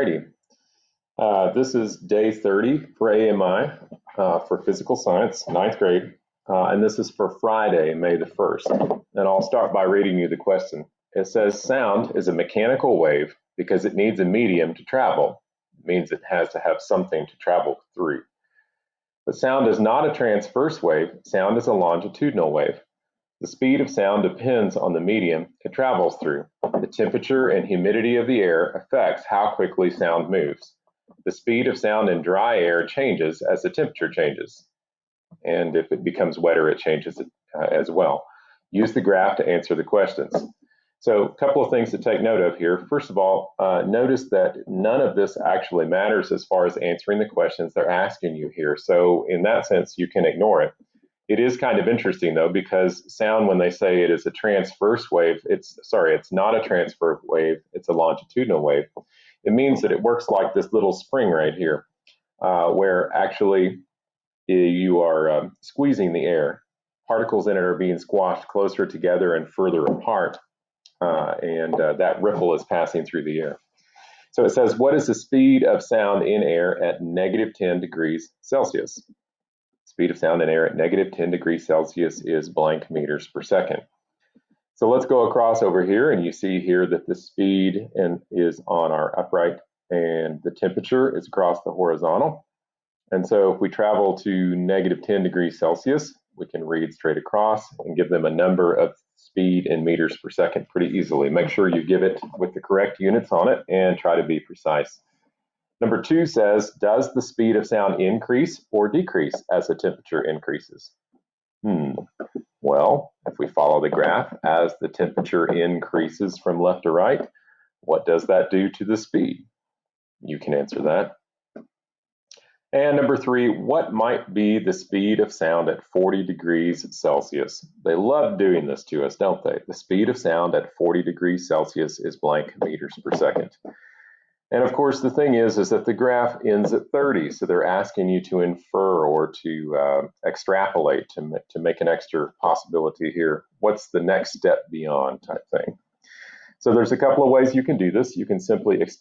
Alrighty. This is day 30 for AMI for physical science, 9th grade. And this is for Friday, May the 1st. And I'll start by reading you the question. It says, sound is a mechanical wave because it needs a medium to travel. It means it has to have something to travel through. But sound is not a transverse wave. Sound is a longitudinal wave. The speed of sound depends on the medium it travels through. The temperature and humidity of the air affects how quickly sound moves. The speed of sound in dry air changes as the temperature changes. And if it becomes wetter, it changes as well. Use the graph to answer the questions. So a couple of things to take note of here. First of all, notice that none of this actually matters as far as answering the questions they're asking you here. So in that sense, you can ignore it. It is kind of interesting though, because sound, when they say it is a transverse wave, it's not a transverse wave, it's a longitudinal wave. It means that it works like this little spring right here, where actually you are squeezing the air. Particles in it are being squashed closer together and further apart, and that ripple is passing through the air. So it says, what is the speed of sound in air at -10 degrees Celsius? Speed of sound in air at -10 degrees Celsius is blank meters per second. So let's go across over here, and you see here that the speed is on our upright and the temperature is across the horizontal. And so if we travel to -10 degrees Celsius, we can read straight across and give them a number of speed in meters per second pretty easily. Make sure you give it with the correct units on it and try to be precise. Number 2 says, does the speed of sound increase or decrease as the temperature increases? Well, if we follow the graph, as the temperature increases from left to right, what does that do to the speed? You can answer that. And number 3, what might be the speed of sound at 40 degrees Celsius? They love doing this to us, don't they? The speed of sound at 40 degrees Celsius is blank meters per second. And of course, the thing is that the graph ends at 30, so they're asking you to infer or to extrapolate to make an extra possibility here. What's the next step beyond type thing? So there's a couple of ways you can do this. You can simply extend